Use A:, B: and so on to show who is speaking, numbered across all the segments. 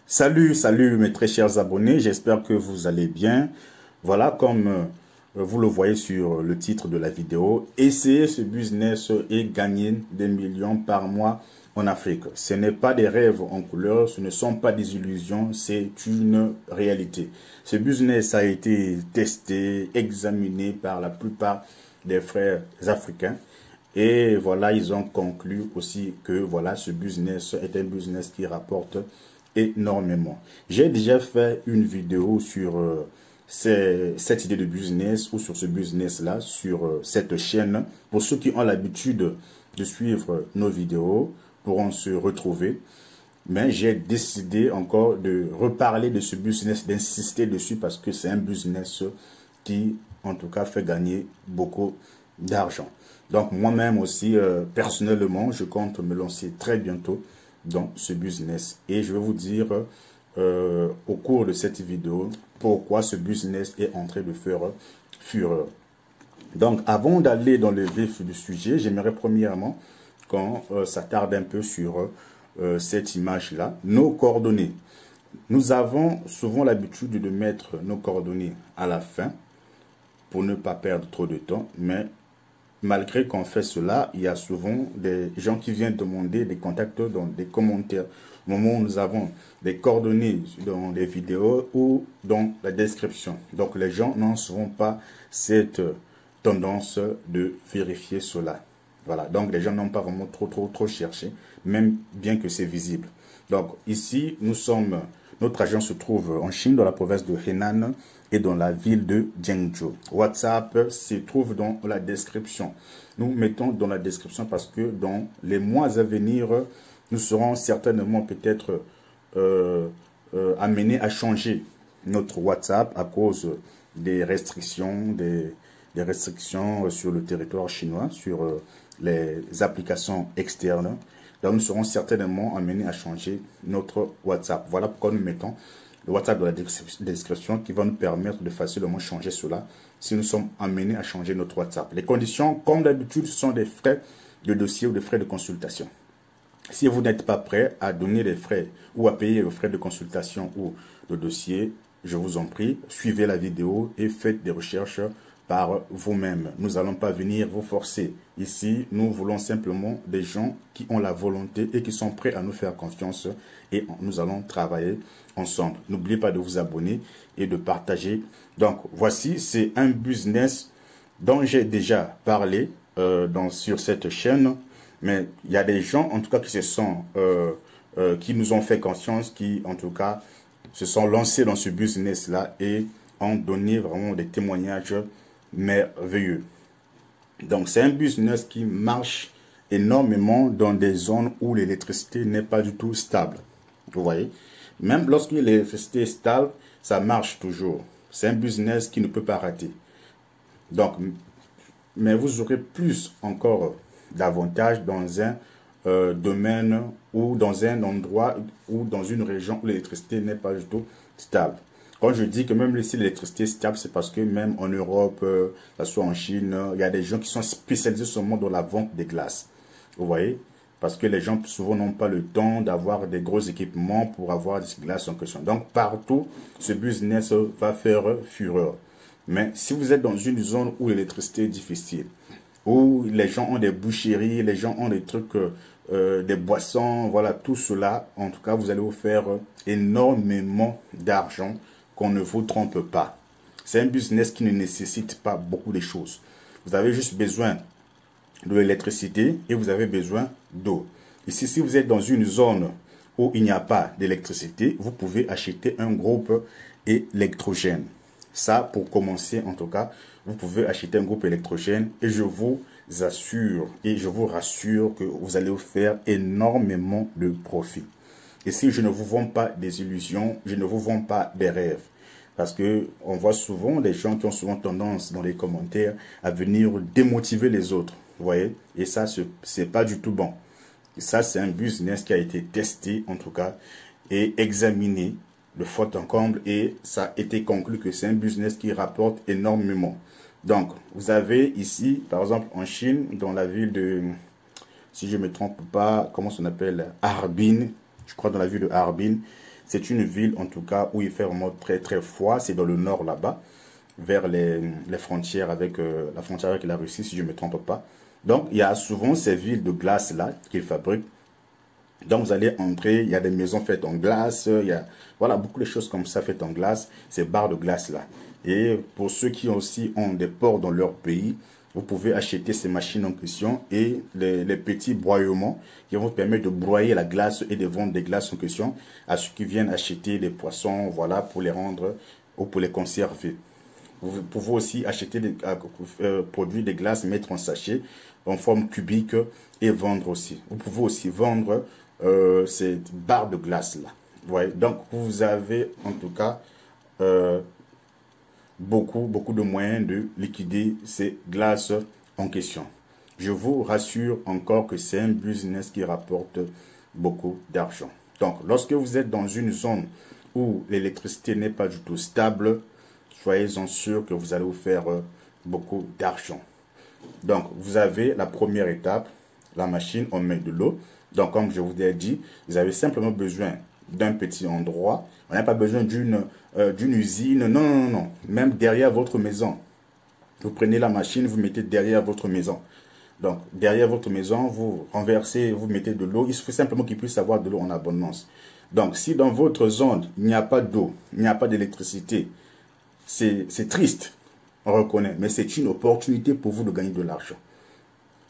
A: Salut mes très chers abonnés, j'espère que vous allez bien. Voilà, comme vous le voyez sur le titre de la vidéo, essayez ce business et gagnez des millions par mois en Afrique. Ce n'est pas des rêves en couleur, ce ne sont pas des illusions, c'est une réalité. Ce business a été testé, examiné par la plupart des frères africains. Et voilà, ils ont conclu aussi que voilà, ce business est un business qui rapporte énormément. J'ai déjà fait une vidéo sur cette idée de business ou sur ce business-là, sur cette chaîne. Pour ceux qui ont l'habitude de suivre nos vidéos, pourront se retrouver. Mais j'ai décidé encore de reparler de ce business, d'insister dessus parce que c'est un business qui, en tout cas, fait gagner beaucoup d'argent. Donc moi-même aussi, personnellement, je compte me lancer très bientôt dans ce business. Et je vais vous dire au cours de cette vidéo pourquoi ce business est en train de faire fureur. Donc avant d'aller dans le vif du sujet, j'aimerais premièrement qu'on s'attarde un peu sur cette image-là, nos coordonnées. Nous avons souvent l'habitude de mettre nos coordonnées à la fin pour ne pas perdre trop de temps, mais malgré qu'on fait cela, il y a souvent des gens qui viennent demander des contacts dans des commentaires. Au moment où nous avons des coordonnées dans les vidéos ou dans la description. Donc les gens n'ont souvent pas cette tendance de vérifier cela. Voilà, donc les gens n'ont pas vraiment trop cherché, même bien que c'est visible. Donc ici, notre agence se trouve en Chine, dans la province de Henan et dans la ville de Jiangzhou. WhatsApp se trouve dans la description. Nous mettons dans la description parce que dans les mois à venir, nous serons certainement peut-être amenés à changer notre WhatsApp à cause des restrictions, des restrictions sur le territoire chinois, sur les applications externes. Donc nous serons certainement amenés à changer notre WhatsApp. Voilà pourquoi nous mettons le WhatsApp de la description qui va nous permettre de facilement changer cela si nous sommes amenés à changer notre WhatsApp. Les conditions, comme d'habitude, sont des frais de dossier ou des frais de consultation. Si vous n'êtes pas prêt à donner les frais ou à payer les frais de consultation ou de dossier, je vous en prie, suivez la vidéo et faites des recherches par vous-même. Nous n'allons pas venir vous forcer. Ici, nous voulons simplement des gens qui ont la volonté et qui sont prêts à nous faire confiance et nous allons travailler ensemble. N'oubliez pas de vous abonner et de partager. Donc, voici, c'est un business dont j'ai déjà parlé sur cette chaîne, mais il y a des gens, en tout cas, qui nous ont fait confiance, qui, en tout cas, se sont lancés dans ce business-là et ont donné vraiment des témoignages merveilleux. Donc c'est un business qui marche énormément dans des zones où l'électricité n'est pas du tout stable. Vous voyez, même lorsque l'électricité est stable, ça marche toujours. C'est un business qui ne peut pas rater. Donc, mais vous aurez plus encore d'avantages dans un domaine ou dans un endroit ou dans une région où l'électricité n'est pas du tout stable. Quand je dis que même si l'électricité est stable, c'est parce que même en Europe, que ce soit en Chine, il y a des gens qui sont spécialisés seulement dans la vente des glaces. Vous voyez? Parce que les gens souvent n'ont pas le temps d'avoir des gros équipements pour avoir des glaces en question. Donc partout, ce business va faire fureur. Mais si vous êtes dans une zone où l'électricité est difficile, où les gens ont des boucheries, les gens ont des trucs, des boissons, voilà, tout cela, en tout cas, vous allez vous faire énormément d'argent, qu'on ne vous trompe pas. C'est un business qui ne nécessite pas beaucoup de choses. Vous avez juste besoin de l'électricité et vous avez besoin d'eau. Ici, si vous êtes dans une zone où il n'y a pas d'électricité, vous pouvez acheter un groupe électrogène. Ça, pour commencer, en tout cas, vous pouvez acheter un groupe électrogène et je vous assure et je vous rassure que vous allez vous faire énormément de profit. Ici, je ne vous vends pas des illusions, je ne vous vends pas des rêves. Parce que on voit souvent des gens qui ont souvent tendance dans les commentaires à venir démotiver les autres. Vous voyez? Et ça, c'est pas du tout bon. Et ça, c'est un business qui a été testé, en tout cas, et examiné de fond en comble. Et ça a été conclu que c'est un business qui rapporte énormément. Donc, vous avez ici, par exemple, en Chine, dans la ville de, si je ne me trompe pas, comment ça s'appelle, Harbin. Je crois dans la ville de Harbin. C'est une ville, en tout cas, où il fait vraiment très, très froid. C'est dans le nord, là-bas, vers les frontières avec la frontière avec la Russie, si je ne me trompe pas. Donc, il y a souvent ces villes de glace-là qu'ils fabriquent. Donc, vous allez entrer, il y a des maisons faites en glace, il y a voilà, beaucoup de choses comme ça faites en glace, ces barres de glace-là. Et pour ceux qui aussi ont des ports dans leur pays, vous pouvez acheter ces machines en question et les petits broyements qui vont vous permettre de broyer la glace et de vendre des glaces en question à ceux qui viennent acheter des poissons, voilà, pour les rendre ou pour les conserver. Vous pouvez aussi acheter des produits de glace, mettre en sachet en forme cubique et vendre aussi. Vous pouvez aussi vendre ces barres de glace là. Ouais, donc vous avez en tout cas beaucoup de moyens de liquider ces glaces en question. Je vous rassure encore que c'est un business qui rapporte beaucoup d'argent. Donc lorsque vous êtes dans une zone où l'électricité n'est pas du tout stable, soyez-en sûr que vous allez vous faire beaucoup d'argent. Donc, vous avez la première étape, la machine, on met de l'eau. Donc, comme je vous ai dit, vous avez simplement besoin d'un petit endroit. On n'a pas besoin d'une usine. Non, non, non, non. Même derrière votre maison. Vous prenez la machine, vous mettez derrière votre maison. Donc, derrière votre maison, vous renversez, vous mettez de l'eau. Il faut simplement qu'il puisse avoir de l'eau en abondance. Donc, si dans votre zone, il n'y a pas d'eau, il n'y a pas d'électricité, c'est triste, on reconnaît, mais c'est une opportunité pour vous de gagner de l'argent.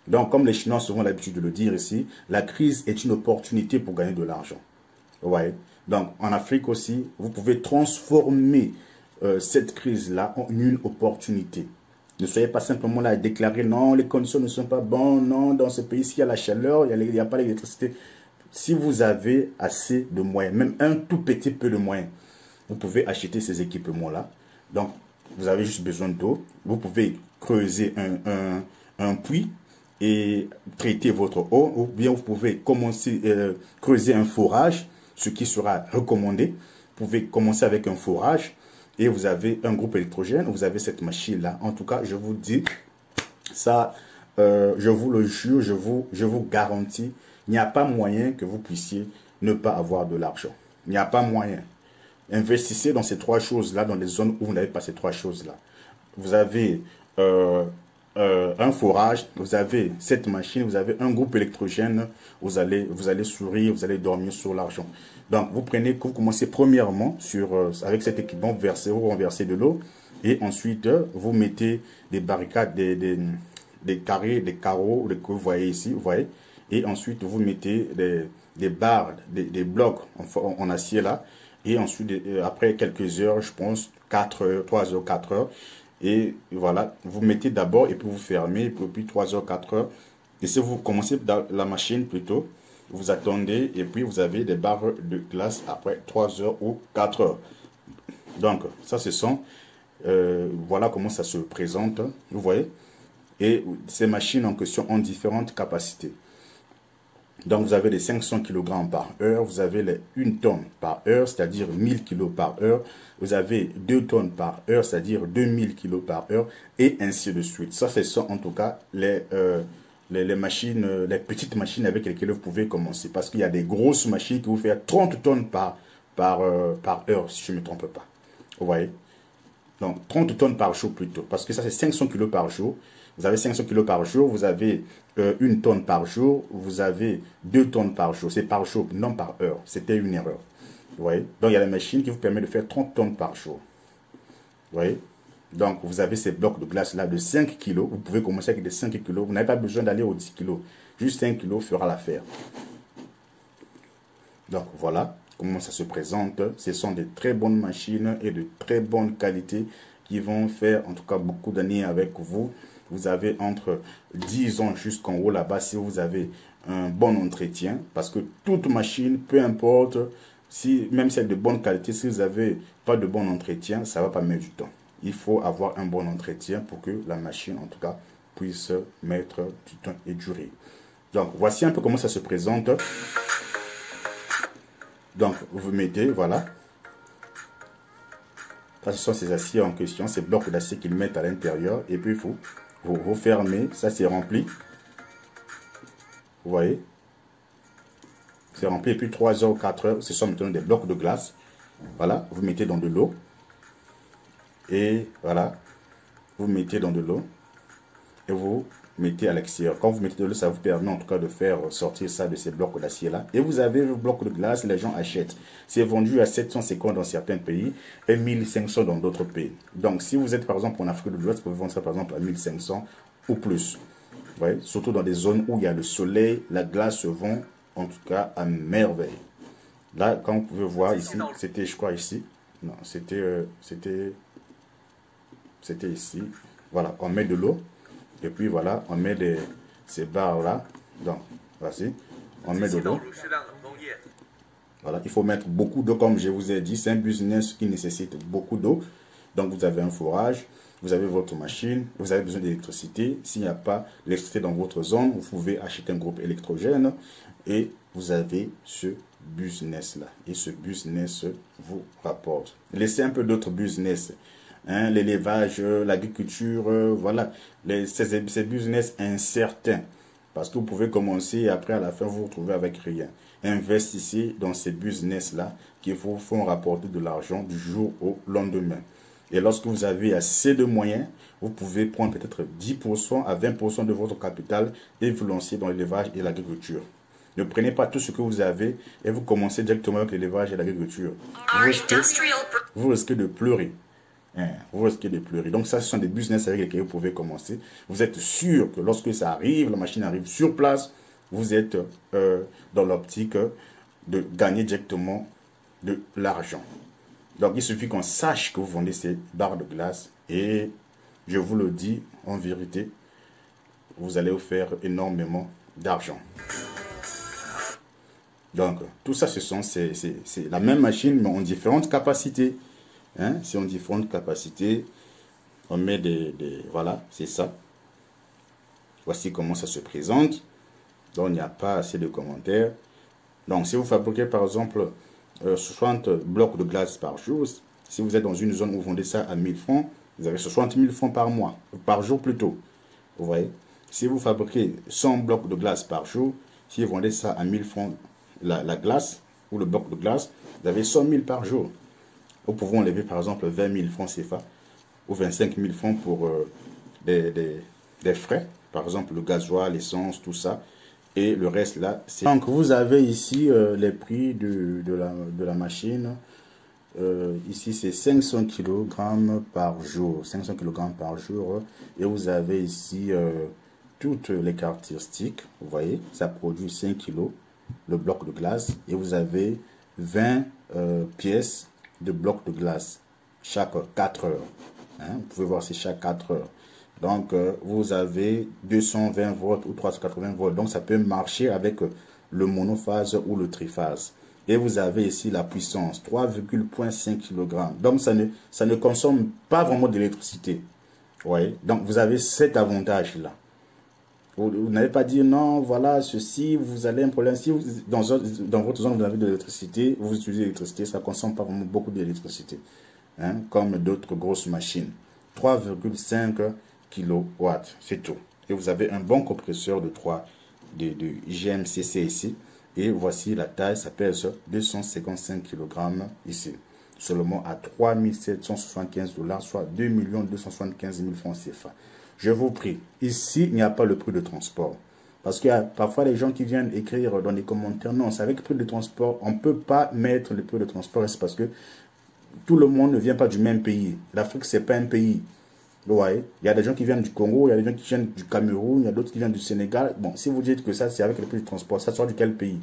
A: Donc, comme les Chinois ont souvent l'habitude de le dire ici, la crise est une opportunité pour gagner de l'argent. Ouais. Donc, en Afrique aussi, vous pouvez transformer cette crise-là en une opportunité. Ne soyez pas simplement là à déclarer non, les conditions ne sont pas bonnes, non, dans ce pays-ci, il y a la chaleur, il n'y a pas d'électricité. Si vous avez assez de moyens, même un tout petit peu de moyens, vous pouvez acheter ces équipements-là. Donc, vous avez juste besoin d'eau. Vous pouvez creuser un puits et traiter votre eau. Ou bien vous pouvez commencer creuser un forage, ce qui sera recommandé. Vous pouvez commencer avec un forage et vous avez un groupe électrogène. Vous avez cette machine-là. En tout cas, je vous dis, ça, je vous le jure, je vous garantis, il n'y a pas moyen que vous puissiez ne pas avoir de l'argent. Il n'y a pas moyen. Investissez dans ces trois choses-là, dans les zones où vous n'avez pas ces trois choses-là. Vous avez un forage, vous avez cette machine, vous avez un groupe électrogène, vous allez sourire, vous allez dormir sur l'argent. Donc, vous commencez premièrement avec cet équipement, vous renversez de l'eau, et ensuite, vous mettez des barricades, des carrés, des carreaux que vous voyez ici, vous voyez, et ensuite, vous mettez des barres, des blocs en acier là, et ensuite, après quelques heures, je pense 4 heures, 3 heures, 4 heures, et voilà, vous mettez d'abord et puis vous fermez, et puis 3 heures, 4 heures. Et si vous commencez dans la machine plutôt, vous attendez et puis vous avez des barres de glace après 3 heures ou 4 heures. Donc, ça ce sont, voilà comment ça se présente, vous voyez. Et ces machines en question ont différentes capacités. Donc, vous avez les 500 kg par heure, vous avez les 1 tonne par heure, c'est-à-dire 1000 kg par heure. Vous avez 2 tonnes par heure, c'est-à-dire 2000 kg par heure, et ainsi de suite. Ça, ce sont en tout cas les machines, les petites machines avec lesquelles vous pouvez commencer. Parce qu'il y a des grosses machines qui vous font 30 tonnes par heure, si je ne me trompe pas. Vous voyez? Donc, 30 tonnes par jour plutôt. Parce que ça, c'est 500 kg par jour. Vous avez 500 kg par jour, vous avez 1 tonne par jour, vous avez 2 tonnes par jour. C'est par jour, non par heure. C'était une erreur. Vous voyez? Donc, il y a la machine qui vous permet de faire 30 tonnes par jour. Vous voyez? Donc, vous avez ces blocs de glace-là de 5 kg. Vous pouvez commencer avec des 5 kg. Vous n'avez pas besoin d'aller aux 10 kg. Juste 5 kg fera l'affaire. Donc, voilà comment ça se présente. Ce sont de très bonnes machines et de très bonne qualité qui vont faire, en tout cas, beaucoup d'années avec vous. Vous avez entre 10 ans jusqu'en haut là-bas si vous avez un bon entretien. Parce que toute machine, peu importe, même celle de bonne qualité, si vous n'avez pas de bon entretien, ça ne va pas mettre du temps. Il faut avoir un bon entretien pour que la machine, en tout cas, puisse mettre du temps et durer. Donc, voici un peu comment ça se présente. Donc, vous mettez, voilà. Ça, ce sont ces aciers en question, ces blocs d'acier qu'ils mettent à l'intérieur. Et puis, vous fermez. Ça, c'est rempli. Vous voyez? c'est rempli. Et puis 3 heures, 4 heures, ce sont maintenant des blocs de glace. Voilà, vous mettez dans de l'eau. Et voilà, vous mettez dans de l'eau. Et vous mettez à l'extérieur. Quand vous mettez de l'eau, ça vous permet en tout cas de faire sortir ça de ces blocs d'acier là. Et vous avez le bloc de glace, les gens achètent. C'est vendu à 750 dans certains pays et 1500 dans d'autres pays. Donc si vous êtes par exemple en Afrique de l'Ouest, vous pouvez vendre ça par exemple à 1500 ou plus. Ouais, surtout dans des zones où il y a le soleil, la glace se vend en tout cas à merveille. Là, quand vous pouvez voir ici, c'était je crois ici. Non, c'était ici. Voilà, on met de l'eau. Et puis voilà, on met ces barres là. Donc, voici, on met de l'eau. Voilà, il faut mettre beaucoup d'eau comme je vous ai dit. C'est un business qui nécessite beaucoup d'eau. Donc vous avez un fourrage, vous avez votre machine, vous avez besoin d'électricité. S'il n'y a pas d'électricité dans votre zone, vous pouvez acheter un groupe électrogène et vous avez ce business là. Et ce business vous rapporte. Laissez un peu d'autres business. Hein, l'élevage, l'agriculture, voilà, ces business incertains. Parce que vous pouvez commencer et après à la fin vous vous retrouvez avec rien. Investissez dans ces business-là qui vous font rapporter de l'argent du jour au lendemain. Et lorsque vous avez assez de moyens, vous pouvez prendre peut-être 10% à 20% de votre capital et vous lancer dans l'élevage et l'agriculture. Ne prenez pas tout ce que vous avez et vous commencez directement avec l'élevage et l'agriculture. Vous risquez de pleurer. Vous risquez de pleurer. Donc ça, ce sont des business avec lesquels vous pouvez commencer. Vous êtes sûr que lorsque ça arrive, la machine arrive sur place, vous êtes dans l'optique de gagner directement de l'argent. Donc il suffit qu'on sache que vous vendez ces barres de glace et je vous le dis en vérité, vous allez vous faire énormément d'argent. Donc tout ça, c'est la même machine mais en différentes capacités. Hein, c'est en différentes capacités. On met voilà, c'est ça. Voici comment ça se présente. Donc, il n'y a pas assez de commentaires. Donc, si vous fabriquez, par exemple, 60 blocs de glace par jour, si vous êtes dans une zone où vous vendez ça à 1000 francs, vous avez 60 000 francs par mois, par jour plutôt. Vous voyez? Si vous fabriquez 100 blocs de glace par jour, si vous vendez ça à 1000 francs la glace, ou le bloc de glace, vous avez 100 000 par jour. Nous pouvons enlever par exemple 20 000 francs CFA ou 25 000 francs pour des frais, par exemple le gasoil, l'essence, tout ça. Et le reste là, c'est... Donc vous avez ici les prix de la machine. Ici c'est 500 kg par jour. 500 kg par jour. Et vous avez ici toutes les caractéristiques. Vous voyez, ça produit 5 kg le bloc de glace. Et vous avez 20 pièces de blocs de glace chaque 4 heures. Hein, vous pouvez voir c'est chaque 4 heures. Donc vous avez 220 volts ou 380 volts. Donc ça peut marcher avec le monophase ou le triphase. Et vous avez ici la puissance 3,5 kg. Donc ça ne consomme pas vraiment d'électricité. Ouais. Donc vous avez cet avantage là. Vous n'avez pas dit non, voilà, ceci, vous avez un problème. Si vous, dans votre zone, vous avez de l'électricité, vous utilisez l'électricité, ça ne consomme pas vraiment beaucoup d'électricité. Hein, comme d'autres grosses machines. 3,5 kW, c'est tout. Et vous avez un bon compresseur de GMCC ici. Et voici la taille, ça pèse 255 kg ici. Seulement à 3 775 $, soit 2 275 000 francs CFA. Je vous prie, ici, il n'y a pas le prix de transport. Parce qu'il y a parfois les gens qui viennent écrire dans les commentaires, non, c'est avec le prix de transport, on ne peut pas mettre le prix de transport. C'est parce que tout le monde ne vient pas du même pays. L'Afrique, ce n'est pas un pays. Vous voyez, il y a des gens qui viennent du Congo, il y a des gens qui viennent du Cameroun, il y a d'autres qui viennent du Sénégal. Bon, si vous dites que ça, c'est avec le prix de transport, ça sort de quel pays?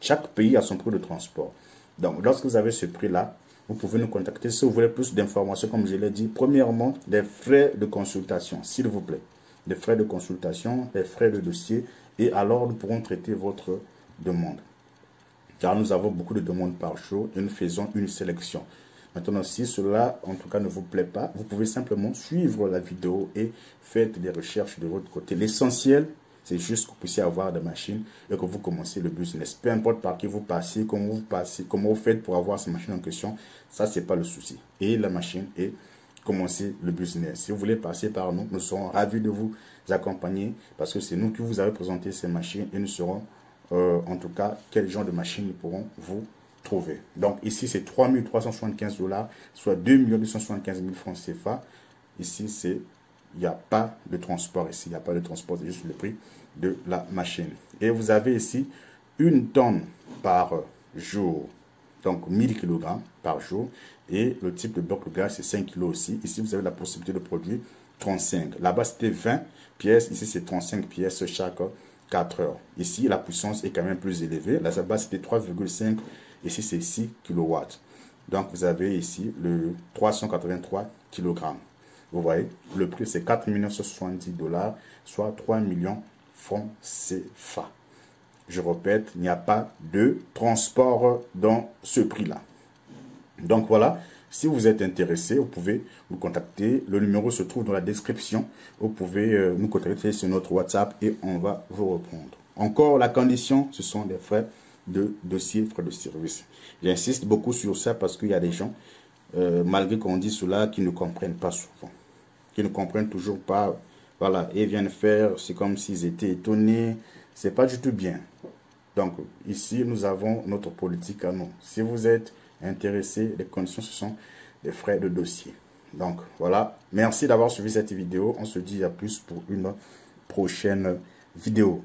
A: Chaque pays a son prix de transport. Donc, lorsque vous avez ce prix-là, vous pouvez nous contacter si vous voulez plus d'informations, comme je l'ai dit. Premièrement, des frais de consultation, s'il vous plaît. Des frais de consultation, des frais de dossier, et alors nous pourrons traiter votre demande. Car nous avons beaucoup de demandes par jour et nous faisons une sélection. Maintenant, si cela, en tout cas, ne vous plaît pas, vous pouvez simplement suivre la vidéo et faites des recherches de votre côté. L'essentiel, c'est juste que vous puissiez avoir des machines et que vous commenciez le business. Peu importe par qui vous passez, comment vous faites pour avoir ces machines en question, ça, c'est pas le souci. Et la machine et commencer le business. Si vous voulez passer par nous, nous serons ravis de vous accompagner parce que c'est nous qui vous avons présenté ces machines et nous serons en tout cas, quel genre de machine ils pourront vous trouver. Donc ici, c'est 3375 $, soit 2 275 000 francs CFA. Ici, c'est, il n'y a pas de transport ici, il n'y a pas de transport, c'est juste le prix de la machine. Et vous avez ici 1 tonne par jour, donc 1000 kg par jour. Et le type de bloc de gaz, c'est 5 kg aussi. Ici, vous avez la possibilité de produire 35. Là-bas, c'était 20 pièces. Ici, c'est 35 pièces chaque 4 heures. Ici, la puissance est quand même plus élevée. Là-bas, c'était 3,5. Ici, c'est 6 kW. Donc, vous avez ici le 383 kg. Vous voyez, le prix, c'est 4 970 $, soit 3 millions francs CFA. Je répète, il n'y a pas de transport dans ce prix-là. Donc voilà, si vous êtes intéressé, vous pouvez nous contacter. Le numéro se trouve dans la description. Vous pouvez nous contacter sur notre WhatsApp et on va vous répondre. Encore, la condition, ce sont des frais de dossier, frais de service. J'insiste beaucoup sur ça parce qu'il y a des gens, malgré qu'on dit cela, qui ne comprennent pas souvent. Qui ne comprennent toujours pas. Voilà, et viennent faire, c'est comme s'ils étaient étonnés. C'est pas du tout bien. Donc, ici, nous avons notre politique à nous. Si vous êtes intéressé, les conditions, ce sont des frais de dossier. Donc, voilà. Merci d'avoir suivi cette vidéo. On se dit à plus pour une prochaine vidéo.